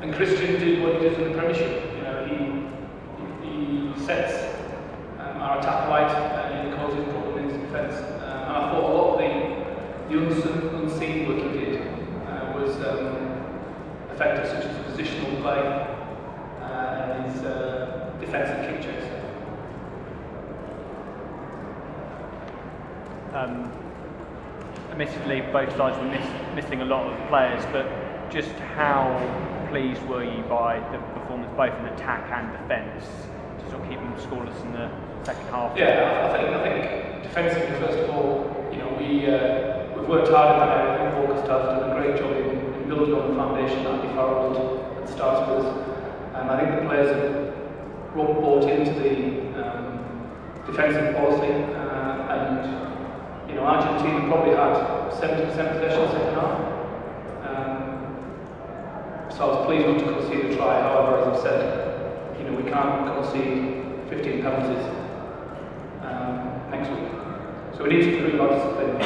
And Christian did what he did in the Premiership. You know, he sets our attack right and he causes problem in his defence. And I thought a lot of the unseen work he did was effective, such as positional play and his defensive kick chase. Admittedly, both sides were missing a lot of players, but just how pleased were you by the performance both in attack and defence to sort of keep them scoreless in the second half? Yeah, I think defensively, first of all, you know, we've worked hard in that area. I think August has done a great job in building on the foundation that Andy Farrell had started with us. I think the players have bought into the defensive policy, and you know, Argentina probably had 70% possession in the second half. So I was pleased not to concede a try. However, as I've said, you know, we can't concede 15 penalties next week. So we need to improve our discipline in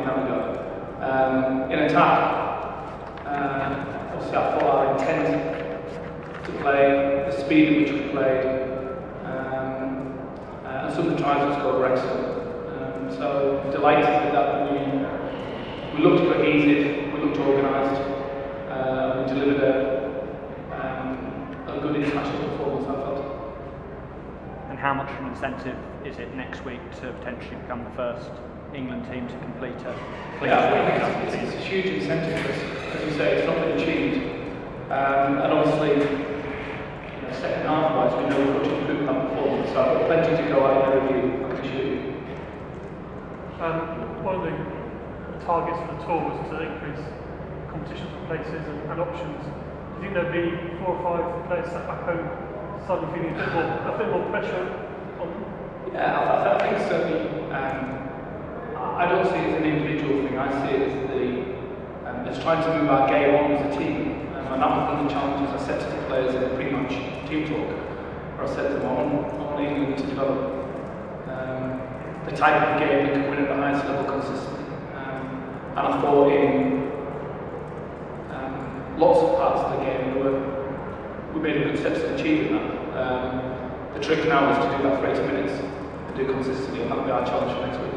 that regard. In attack, obviously I thought our intent to play, the speed at which we played, and some of the tries we scored were excellent. So delighted with that. We looked cohesive, we looked organised, we delivered a good international performance, I felt. And how much of an incentive is it next week to potentially become the first England team to complete a it's a huge incentive because, as you say, it's not been achieved. And obviously, you know, second half wise, we know we've got to improve that performance. So I've got plenty to go out in review, I can assure you. One of the targets for the tour was to increase competition for places and options. Do you think there'd be 4 or 5 players sat back home suddenly feeling a bit more pressure on them? Yeah, I think certainly. I don't see it as an individual thing. I see it as as trying to move our game on as a team. And that was one of the challenges I set to the players in the pre-match team talk, where I said to them, I want England to develop the type of game that can win at the highest level consistently. And I thought in lots of parts of the game we made a good steps in achieving that. The trick now is to do that for 80 minutes and do consistently, and that'll be our challenge for next week.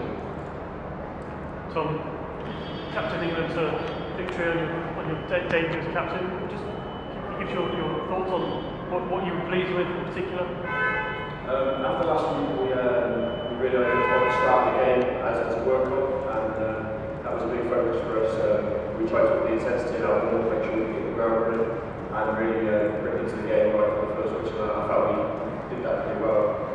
Tom, captain England to victory on your debut as captain. Just give your thoughts on what you were pleased with in particular. After last week, we really wanted to start the game as a World Cup, and that was a big focus for us. We tried to put the intensity in our ball, make sure we hit the ground running, and really rip into the game right from the first switch. And I felt we did that pretty well.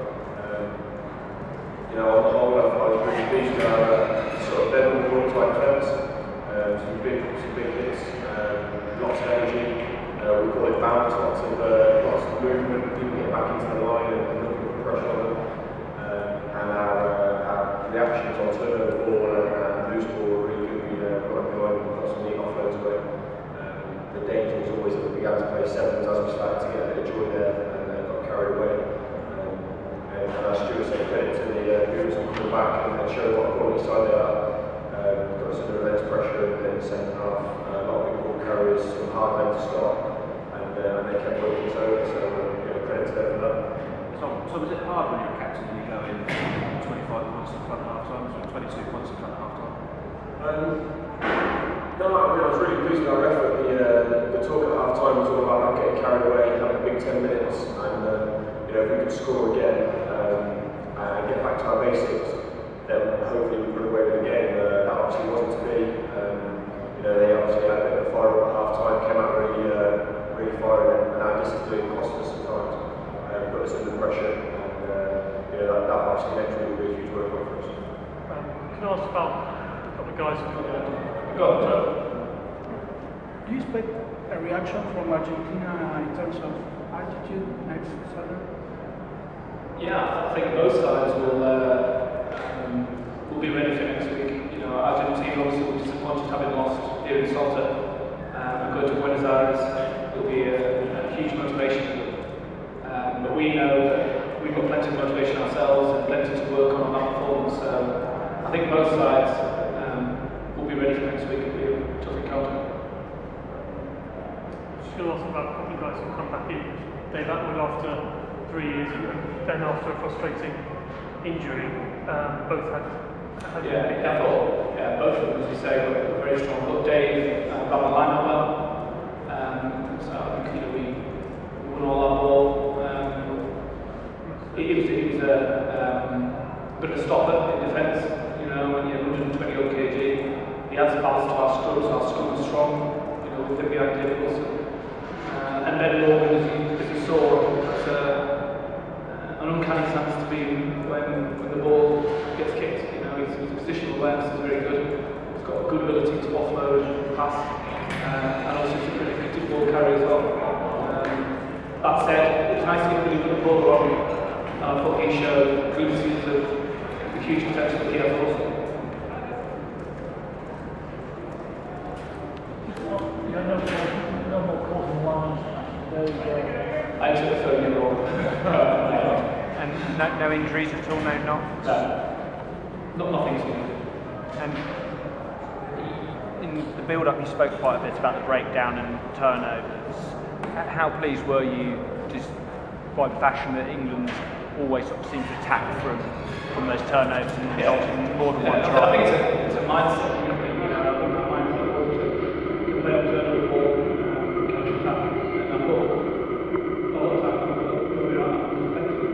You know, on the whole, I was really pleased with our sort of level ball type defence. Some big hits, lots of energy. We call it bounce, lots of movement, people get back into the line and looking for pressure on them. And our reactions on turnover ball and loose ball were really good. We got going, got some neat offloads away. The danger was always that we began to play sevens as we started to get a bit of joy there and got carried away. And as Stuart said, credit to the Pumas who coming back and showing what a quality side they are. Got some immense pressure in the second half, a lot of big ball carriers, some hard men to stop, and they kept working so credit to them for that. So was it hard when you're a captain and you go in 25 points in front of half time, or 22 points in front of half time? No, I was really pleased with our effort. The talk at half time was all about not getting carried away, having a big 10 minutes, and if we could score again and get back to our basics, then hopefully we put away with the game. That obviously wasn't to be. They obviously had a bit of a fire up at half time, came out really firing, and our discipline cost us sometimes, put us under pressure, and that obviously next week will be a huge workload for us. Can I ask about a couple of guys who do you expect a reaction from Argentina in terms of attitude next Saturday? Yeah, I think both sides will be ready for next week. You know, Argentina obviously will be disappointed having lost here in Salta, and going to Buenos Aires will be a huge motivation for them. But we know that we've got plenty of motivation ourselves and plenty to work on that performance. I think both sides will be ready for next week. It'll be a tough encounter. just going to ask about a couple of guys who come back in. Dave Atwood after 3 years, and then after a frustrating injury, both had both of them, as you say, were very strong. But Dave got the line well. So I think we won all our ball. He was a bit of a stopper in defence. You know, when you're 120 odd kg, he adds balance to our scrum. So our scrum was strong. You know, with him behind David Wilson. And then Morgan, as you saw, was an uncanny sense to be when the ball gets kicked. You know, his positional awareness is very good. He's got a good ability to offload, pass, and also he's a pretty good ball carrier as well. That said, it's nice to get really good ball on. And I thought he showed glimpses of the huge potential that he has also. No more calls and lines. I took the phone in wrong. And no injuries at all, no knocks? No, nothing seen. And in the build-up, you spoke quite a bit about the breakdown and turnovers. How pleased were you just by the fashion that England always sort of seemed to attack from those turnovers and resulted in more than one try? I think it's a mindset. You know, I think the mindset was to play on turnover the ball, counter attack, and I thought a lot of time we were effective.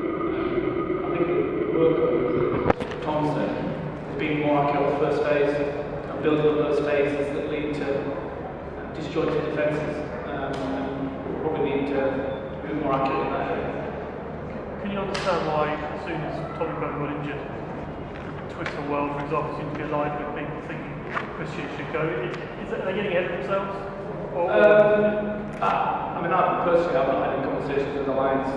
I think the work was constant. It's being more accurate on the first phase and building on those phases that lead to disjointed defences. Probably need to be more accurate in that area. Can you understand why, as soon as Tommy Brown got injured, Twitter world, for example, seemed to be alive with people thinking Christian should go? Are they getting ahead of themselves? I mean, I personally have not had any conversations with the Lions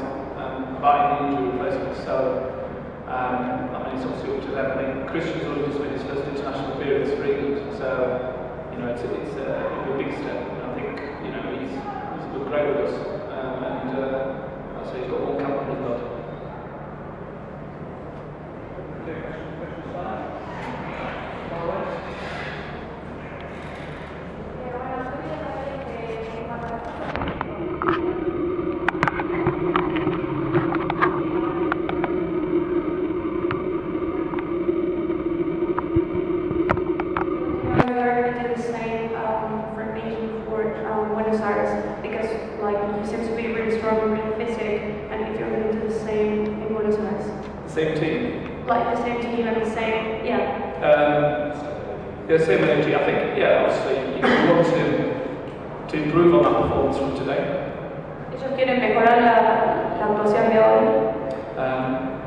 about any injury replacement, so I mean, it's obviously up to them. I think Christian's already just made his first international appearance for England, so you know, it's a big step. And I think you know he's great with us, and I'd say he's got one cap on his belt. Same team? Like the same team and the same, yeah. Same energy. I think, obviously, you want to improve on that performance from today. Ellos quieren mejorar la actuación de hoy.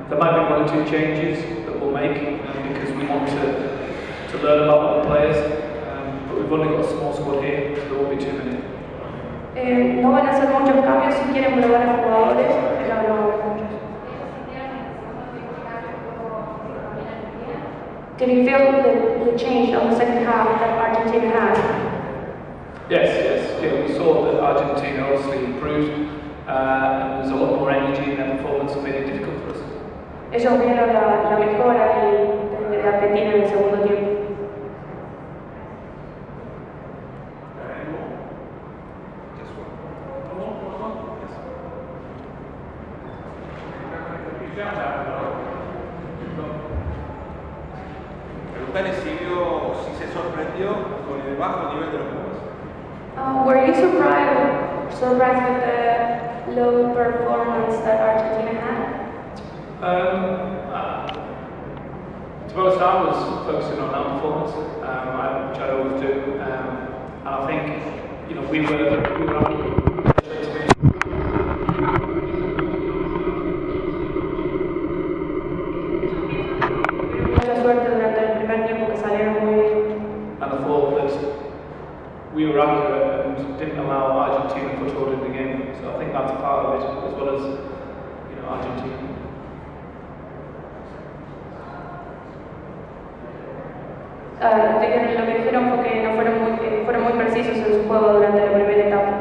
There might be one or two changes that we'll make because we want to learn about other players, but we've only got a small squad here, so there won't be too many. No van a hacer muchos cambios si quieren probar a jugadores, pero no muchos. Did you feel the change on the second half that Argentina had? Yes. Yeah, we saw that Argentina obviously improved, and there was a lot more energy in their performance and made it difficult for us. Ellos vieron la mejora de Argentina en el segundo tiempo. Si se sorprendió con el bajo nivel de los Pumas. Were you surprised with the low performance that Argentina had? To be honest, I was focusing on our performance, which I always do, and I think we were we were accurate and didn't allow Argentina foothold in the game, so I think that's part of it, as well as Argentina. Lo que dijeron fue que no fueron muy precisos en su juego durante la primera etapa.